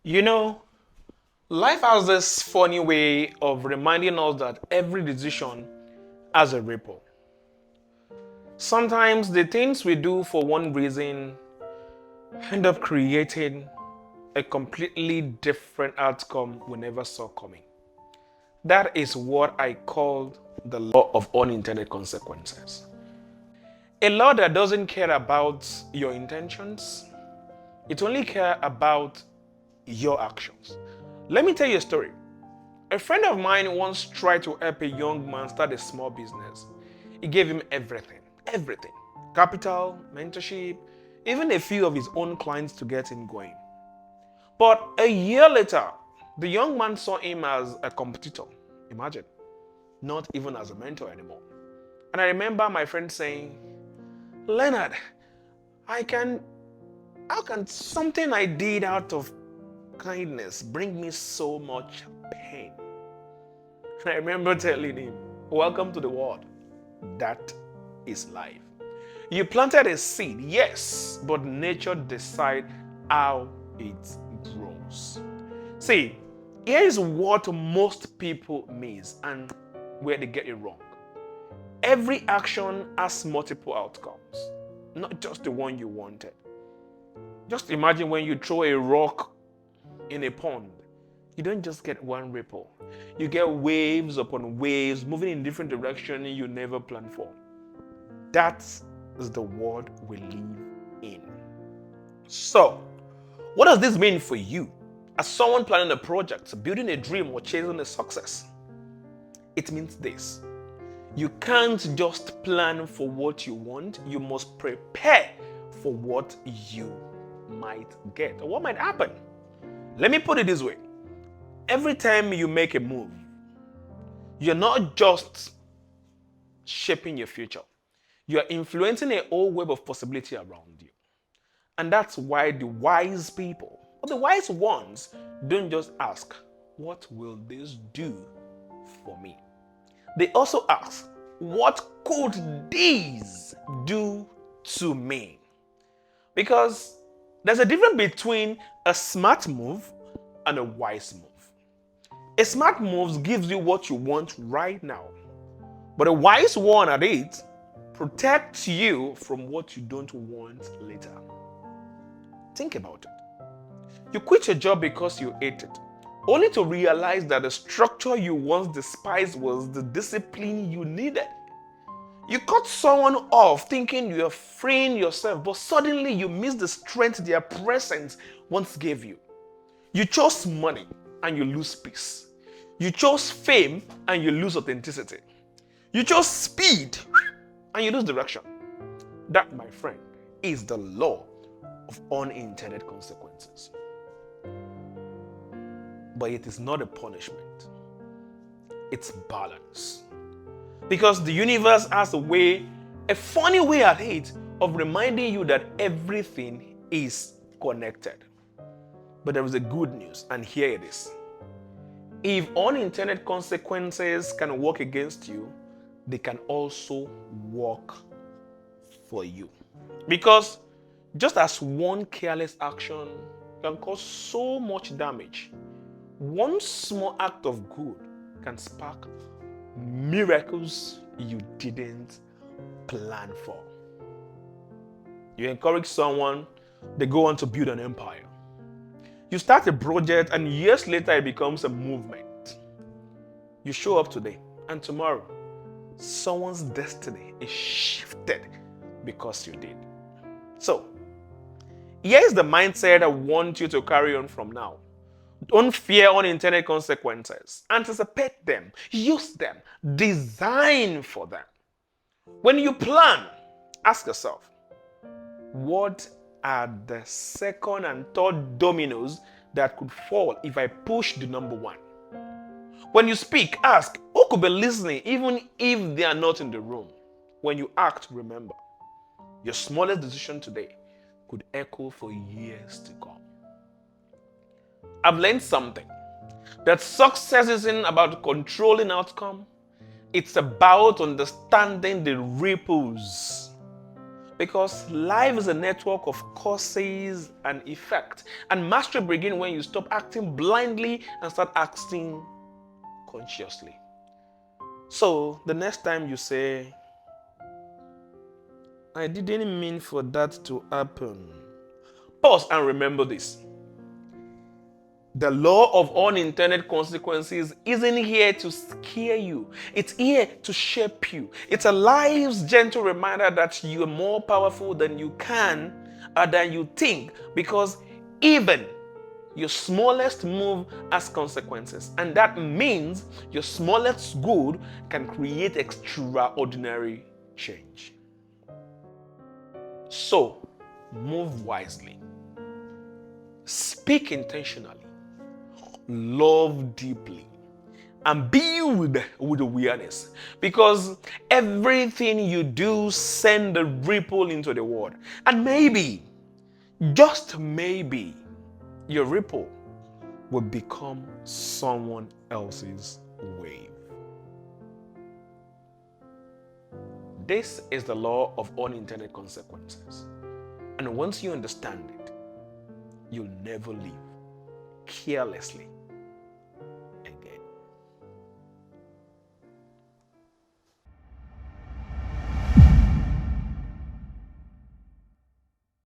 You know, life has this funny way of reminding us that every decision has a ripple. Sometimes the things we do for one reason end up creating a completely different outcome we never saw coming. That is what I call the law of unintended consequences. A law that doesn't care about your intentions, it only cares about your actions. Let me tell you a story. A friend of mine once tried to help a young man start a small business. He gave him everything, everything: capital, mentorship, even a few of his own clients to get him going. But a year later, the young man saw him as a competitor. Imagine, not even as a mentor anymore. And I remember my friend saying, Leonard, I can, how can something I did out of kindness bring me so much pain? And I remember telling him, welcome to the world. That is life. You planted a seed, yes, but nature decides how it grows. See, here is what most people miss and where they get it wrong. Every action has multiple outcomes, not just the one you wanted. Just imagine when you throw a rock in a pond, you don't just get one ripple. You get waves upon waves moving in different directions you never planned for. That is the world we live in. So, what does this mean for you? As someone planning a project, building a dream, or chasing a success? It means this. You can't just plan for what you want, you must prepare for what you might get or what might happen. Let me put it this way. Every time you make a move, you're not just shaping your future, you're influencing a whole web of possibility around you. And that's why the wise people, or the wise ones, don't just ask, what will this do for me? They also ask, what could this do to me? Because there's a difference between a smart move and a wise move. A smart move gives you what you want right now, but a wise one at it protects you from what you don't want later. Think about it. You quit your job because you hate it, only to realize that the structure you once despised was the discipline you needed. You cut someone off thinking you're freeing yourself, but suddenly you miss the strength their presence once gave you. You chose money and you lose peace. You chose fame and you lose authenticity. You chose speed and you lose direction. That, my friend, is the law of unintended consequences. But it is not a punishment. It's balance. Because the universe has a funny way at it of reminding you that everything is connected. But there is a good news, and here it is. If unintended consequences can work against you, they can also work for you. Because just as one careless action can cause so much damage, one small act of good can spark miracles you didn't plan for. You encourage someone, they go on to build an empire. You start a project and years later it becomes a movement. You show up today and tomorrow someone's destiny is shifted because you did. So, here is the mindset I want you to carry on from now. Don't fear unintended consequences. Anticipate them, use them, design for them. When you plan, ask yourself, what are the second and third dominoes that could fall if I push the number one? When you speak, ask, who could be listening even if they are not in the room? When you act, remember, your smallest decision today could echo for years to come. I've learned something, that success isn't about controlling outcome, it's about understanding the ripples. Because life is a network of causes and effect. And mastery begins when you stop acting blindly and start acting consciously. So the next time you say, I didn't mean for that to happen, pause and remember this. The law of unintended consequences isn't here to scare you. It's here to shape you. It's a life's gentle reminder that you are more powerful than you can or than you think, because even your smallest move has consequences. And that means your smallest good can create extraordinary change. So, move wisely. Speak intentionally. Love deeply, and build with awareness, because everything you do sends a ripple into the world, and maybe, just maybe, your ripple will become someone else's wave. This is the law of unintended consequences, and once you understand it, you'll never live carelessly